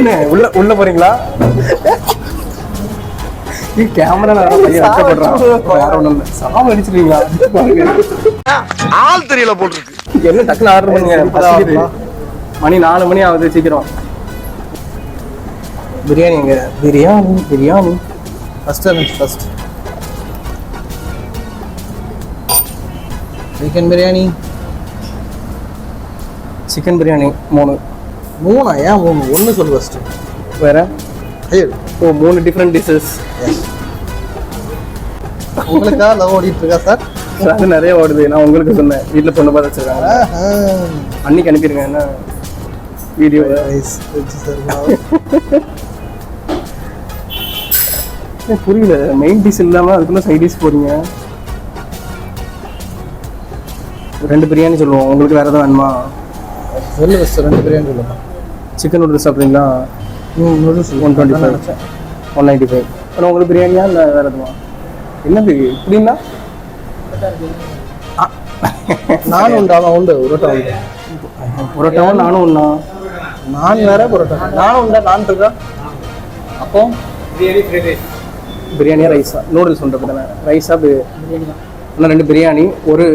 என்ன உள்ள போறீங்களா? கேமரா சாம அடிச்சிருக்கீங்களா? ஆள் தெரியல போட்டுருக்கு. என்ன டக்குன்னு ஆர்டர் பண்ணுங்க. மணி 4 மணி ஆகுது, சீக்கிரம். பிரியாணி எங்க? Biryani first chicken biryani 3. ஏன் 3? ஒன்று சொல்லு ஃபர்ஸ்ட். வேற ஐயோ 3 டிஃப்ரெண்ட் டிஷஸ். உங்களுக்கா லவ் ஓடிட்டு இருக்கா சார்? அது நிறைய ஓடுது. நான் உங்களுக்கு சொன்னேன், வீட்டில் பொண்ணு பார்த்து வச்சிருக்காங்க. அன்னைக்கு அனுப்பிடுங்க. என்ன வீடியோ புரியல. மெயின் டிஷ் இல்லாமல் அதுக்குள்ள சைட் டிஷ் போறீங்க. 2 பிரியாணி சொல்லுவோம். உங்களுக்கு வேற எதாவது வேணுமா? சொல்லு ஃபர்ஸ்ட். 2 பிரியாணி சொல்லுங்க. சிக்கன் நூடுல்ஸ் சாப்பிட்றீங்களா? நூடுல்ஸ் 125, 195. ஆனால் உங்களுக்கு பிரியாணியா இல்லை வேற எதுவா? என்னது இப்படின்னா? நானும் உண்டு. புரோட்டாவும் நானும் ஒன்றா? நான் வேற பரோட்டா நானும் உண்டா? நான் இருக்கா? அப்போ பிரியாணியா ரைஸா? நூடுல்ஸ் பண்ணுறது தானே. ரைஸா பிரியாணி? ஆனால் 2 பிரியாணி, ஒரு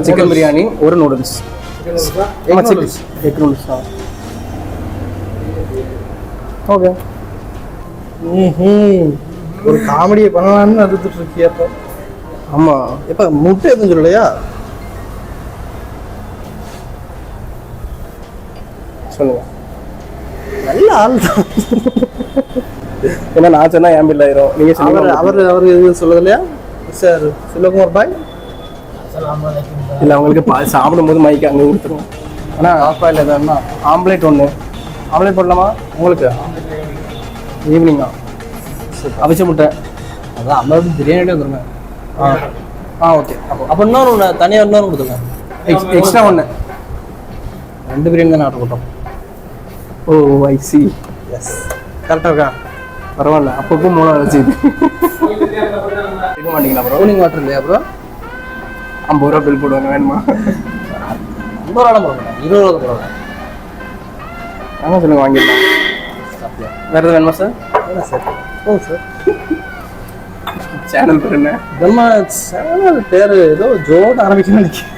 சிக்கன் பிரியாணி, ஒரு நூடுல்ஸ். எக் நூடுல்ஸ் தான். ஓகே. ஒரு காமெடியை பண்ணலான்னு எடுத்துட்டு இருக்கியப்போ. ஆமாம். எப்போ முட்டை எதுவும் சொல்லலையா? சொல்லுங்க. நல்ல ஆள் தான். ஏன்னா நான் சொன்னா ஏன் பில் ஆயிரும். நீங்க அவர் எதுவும் சொல்லது இல்லையா சார்? சிவகுமார் பாய் இல்லை, அவங்களுக்கு சாப்பிடும்போது மைக்கு அங்கே கொடுத்துருவோம். ஆனால் ஆஃபாயில் எதானா ஆம்லேட் 1. ஆம்லேட் போடலாமா உங்களுக்கு? ஈவினிங்கா? அவிச்ச முட்டை. அதான் அம்மாவுக்கு பிரியாணி வந்துருங்க. ஓகே. அப்போ இன்னொன்று தனியாக இன்னொன்று கொடுத்துருங்க. எக்ஸ்ட்ரா 1. 2 பிரியாணி தானே ஆர்டர் போட்டோம். ஓ ஐ சி. எஸ் கரெக்டாக இருக்கா? பரவாயில்ல. அப்பப்போ 3 வச்சு இருக்க மாட்டீங்களா ப்ரோ? கூலிங் வாட்டர் இல்லையா ப்ரோ? 50 ரூபா பில் போடுவாங்க. வேணுமா? 50 ரூபா போடுவாங்க. 20 ரூபா போடுவாங்க. ஆமாம் சொல்லுங்க, வாங்கிடலாம். வேறு எதுவும் வேணுமா சார்? சார் ஓ சார். சேனல் பேர் என்ன? நம்ம சேனல் பேர் ஏதோ ஜோட ஆரம்பிக்கணும்னு நினைக்கிறேன்.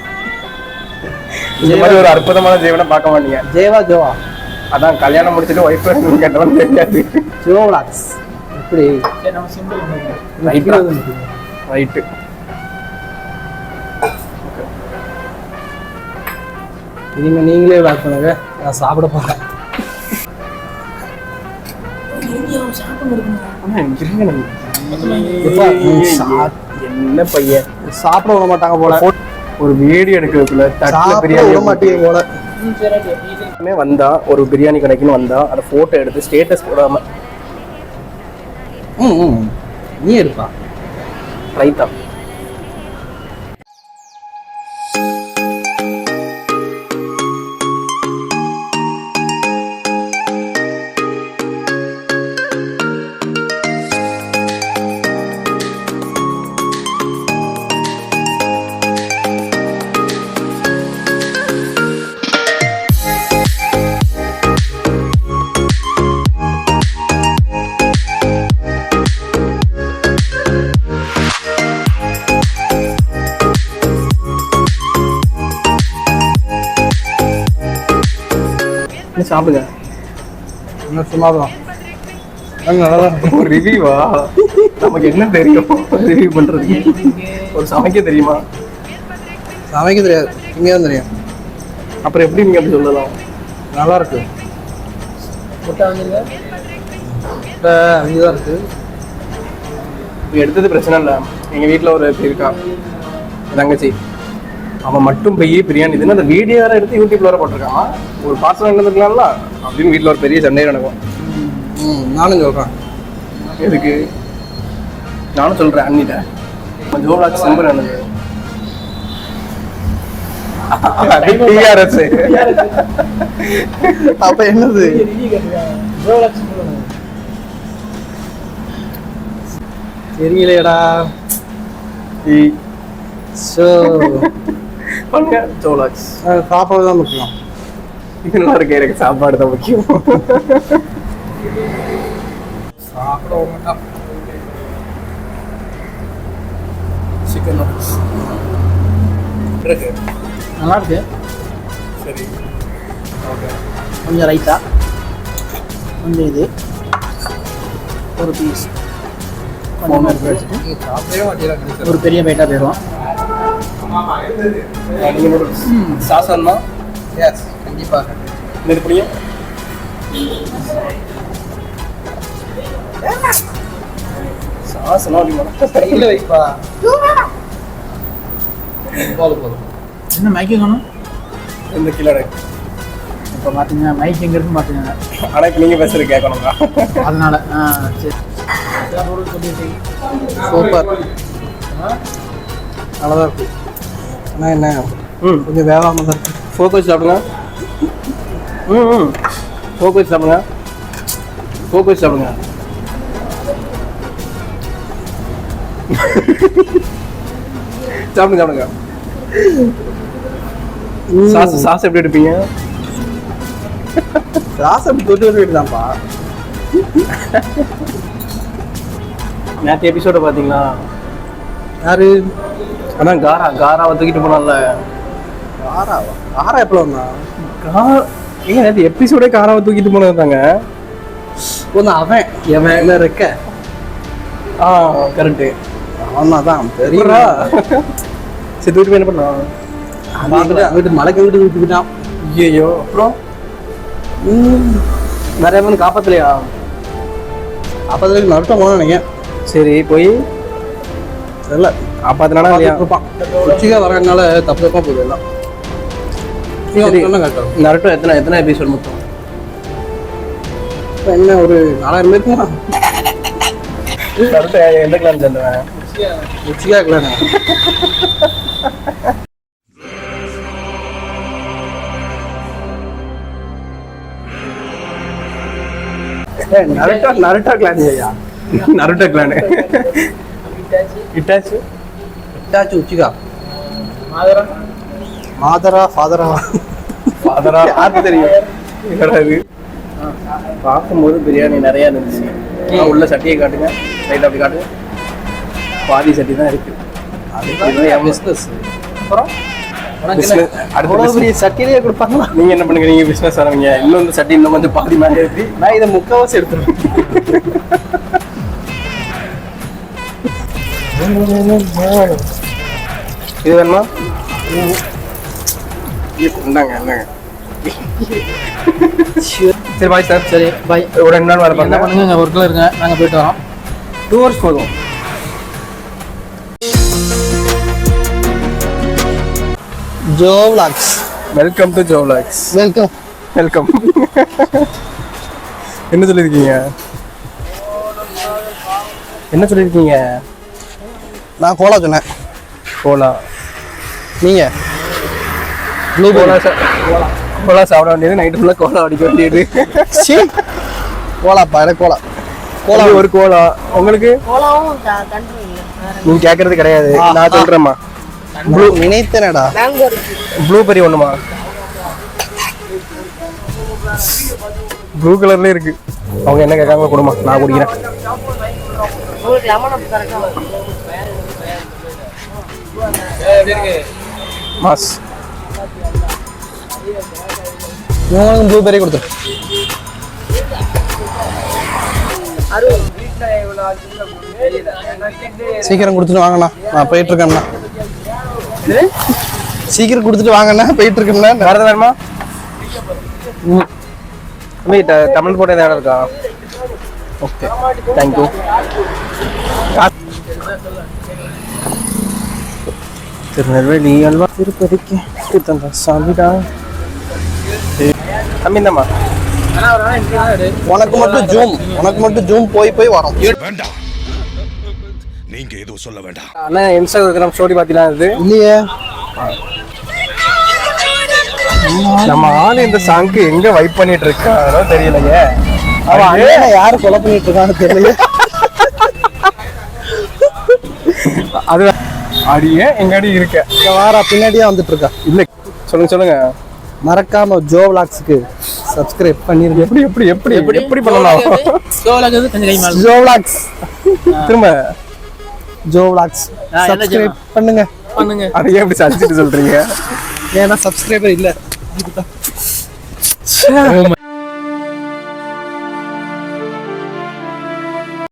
இந்த மாதிரி ஒரு அற்புதமான ஜீவனை பார்க்க மாட்டீங்க. ஜோவா அதான் கல்யாணம் முடிச்சுட்டு ஒய்ஃப் கேட்டாலும் தெரியாது. ஜோவ்லாக்ஸ். எப்படி ரைட்டு. நீங்களே விளாட் பண்ணுங்க. நான் சாப்பிட போறேன். என்ன பையன் சாப்பிட விட மாட்டாங்க போல. ஒரு வீடியோ எடுக்கிறதுக்குள்ள தட்டுல பிரியாணி விட மாட்டீங்க போல. வந்தா ஒரு பிரியாணி கடைக்குன்னு வந்தா அதை போட்டோ எடுத்து ஸ்டேட்டஸ் போடாம நீ எடுப்பா ரைட்டா. சாப்பிடுங்க. சும்மாதான் ஒரு ரிவ்யூவா? நமக்கு என்ன தெரியும் ரிவ்யூ பண்றதுக்கு? ஒரு சமைக்க தெரியுமா? சமைக்க தெரியாது. இங்கே தான் தெரியும். அப்புறம் எப்படி நீங்க அப்படி சொல்லலாம்? நல்லா இருக்கு. முட்டை அங்கேதான் இருக்கு. எடுத்தது பிரச்சனை இல்லை. எங்க வீட்டில் ஒரு இருக்கான் தங்கச்சி. அவன் மட்டும் போய் பிரியாணி இதுன்னு அந்த வீடியோ வேற எடுத்து யூடியூப்ல வேற போட்டிருக்கான். ஒரு பார்சல் நடந்துருக்கலாம்ல அப்படின்னு வீட்டில் ஒரு பெரிய சண்டை நடக்கும். நானும் சொல்றேன். எதுக்கு? நானும் சொல்றேன் அண்ணிட்ட. ஜோவ்லாக்ஸ் நம்பர் எனக்கு. அப்ப என்னது? தெரியலடா. சாப்பாடு தான் முக்கியம். இது நல்லா இருக்கு. எனக்கு சாப்பாடு தான் முக்கியம். சாப்பிட மாட்டான். சிக்கன் நூடுல்ஸ் இருக்கு. நல்லா இருக்கு. சரி, ஓகே. கொஞ்சம் ரைத்தா, கொஞ்சம் இது ஒரு பீஸ் கொஞ்சம் வச்சுட்டு சாப்பிடவே மாட்டேங்கிறாங்க. ஒரு பெரிய பைட்டாக போயிடும். நீங்கள் நூடுல்ஸ் சாஸ் வேணுமா? எஸ், கண்டிப்பாக. இது பிடிக்கும். சாஸ்லாம் அப்படி கையில் வைப்பா. போதும் போதும். என்ன மைக்கு காணும்? இந்த கிலோ இருக்கு. இப்போ பார்த்தீங்கன்னா மைக் எங்கே இருக்குன்னு பார்த்துக்கோங்க. ஆனால் இப்போ நீங்கள் பேசுகிறது கேட்கணுங்களா? அதனால சரி. சூப்பர், நல்லா தான் இருக்கு. ஆனால் என்ன கொஞ்சம் வேகாமல் தான் இருக்கு. ஃபோக்கஸ் சாப்பிடுங்க. ஃபோக்கஸ் சாப்பிடுங்க. ஃபோக்கஸ் சாப்பிடுங்க. சாப்பிடுங்க சாப்பிடுங்க. சாஸ் எப்படி எடுப்பீங்க? ராசை அப்படி தொட்டு வீட்டு தான்ப்பா. நேற்று எபிசோட பார்த்தீங்களா? யாரு? அதான் காராவை தூக்கிட்டு போனால. காராவா? காரா எப்போ வந்தா? ஏங்க நேற்று எபிசோடே காராவை தூக்கிட்டு போனது தாங்க. ஒன்று அவன் எவன் இருக்க. கரெக்டு. அவன் தான் பெரியரா. சரி, தூக்கிட்டு போய் என்ன பண்ணான்? வீட்டு மலைக்கு வீட்டு தூக்கிட்டான். ஐயோ, அப்புறம் நிறைய பேர் காப்பாத்தலையா? அப்போதுக்கு நடுட்டம் போனா நினைக்கிறேன். சரி, போய் இல்லை காப்பாத்தினா இல்லையா? இருப்பான். உச்சிக்காக வரனால தப்பு தப்பாக போகுது எல்லாம். சரி, கேட்கலாம். நருட்டோ எத்தனை எபிசோட் மொத்தம்? என்ன ஒரு 4000 இருக்குமா? நருட்டோ எந்த கிளான் சேர்ந்தவன்? உச்சிக்காக இருக்கல. நருட்டோ கிளான் ஐயா. நருட்டோ கிளான் இட்டாச்சு உச்சிகா மாதரா ஃபாதரா யாருக்கு தெரியும்? என்னடா இது? பார்க்கும்போது பிரியாணி நிறையா இருந்துச்சு. உள்ள சட்டியை காட்டுங்க, ரைட் அப்படி காட்டுங்க. பாதி சட்டி தான் இருக்கு. அதுக்கு என் பிஸ்னஸ். அப்புறம் சட்டியிலேயே கொடுப்பாங்களா? நீங்க என்ன பண்ணுங்க? நீங்க பிசினஸ் ஆரம்பிங்க. இன்னும் இந்த சட்டி இன்னும் கொஞ்சம் பாதி மேலே இருக்கு. நான் இதை முக்கால்வாசி எடுத்துருவேன். இது வேணுமா? இந்தாங்க இந்தாங்க. சரி, பாய் சார். சரி பாய். ஒரு 2 நாள் வேலை என்ன பண்ணுங்க. பண்ணுங்க, இங்கே ஒர்க்கில் இருங்க. நாங்கள் போயிட்டு வரோம். 2 hours போதும். Joe vlogs. Welcome to Joe vlogs. Welcome. என்ன சொல்லியிருக்கீங்க? நான் கோலா சொன்னேன். கோலா. நீங்கள் கோலா சாப்பிட வேண்டியது, நைட்டு ஃபுல்லாக கோலா அடிக்க வேண்டியது. கோலாப்பா, எனக்கு கோலா ஒரு கோலா. உங்களுக்கு நீங்க கேட்கறது கிடையாது, நான் சொல்றேம்மா. நினைத்தனடா. ப்ளூபெரி ஒண்ணுமா? ப்ளூ கலர்ல இருக்கு. அவங்க என்ன கேட்காம கொடுமா, நான் குடிக்கிறேன். மாஸ் ப்ளூபெரி கொடுத்துரு. சீக்கிரம் கொடுத்துட்டு வாங்கண்ணா, நான் போயிட்டு இருக்கேண்ணா. சீக்கிரம் கொடுத்துட்டு வாங்கண்ணா, போயிட்டு இருக்கேண்ணா. வேற வேணுமா? தமிழ் போட்ட இடம் இருக்கா? Okay, thank you. திருநெல்வேலி அல்வா திருப்பதிக்கு தந்த சாமிடா. தம்பி இந்தம்மா. உனக்கு மட்டும் ஜூம் போய் வரோம். வேண்டாம், நீங்க எதுவும் சொல்ல வேண்டாம். அண்ணா இன்ஸ்டாகிராம் ஸ்டோரி பார்த்தீங்களா? இது இல்லையே. நம்ம ஆளு இந்த சாங்க்கு எங்க வைப் பண்ணிட்டு இருக்கானோ தெரியலைங்க. அவன் அண்ணனை யாரு கொலை பண்ணிட்டு இருக்கான்னு தெரியல. அது அடியே எங்காடி இருக்க வாரா பின்னாடியே வந்துட்டு இருக்கா. இல்ல, சொல்லுங்க. மறக்காம ஜோ விளாக்ஸ்க்கு சப்ஸ்கிரைப் பண்ணிருங்க. எப்படி எப்படி எப்படி எப்படி எப்படி பண்ணலாம்? ஜோ விளாக்ஸ் திரும்ப ஜோ விளாக்ஸ் சப்ஸ்கிரைப் பண்ணுங்க. அதை ஏன் இப்படி சலிச்சிட்டு சொல்றீங்க? ஏன்னா சப்ஸ்கிரைபர் இல்ல.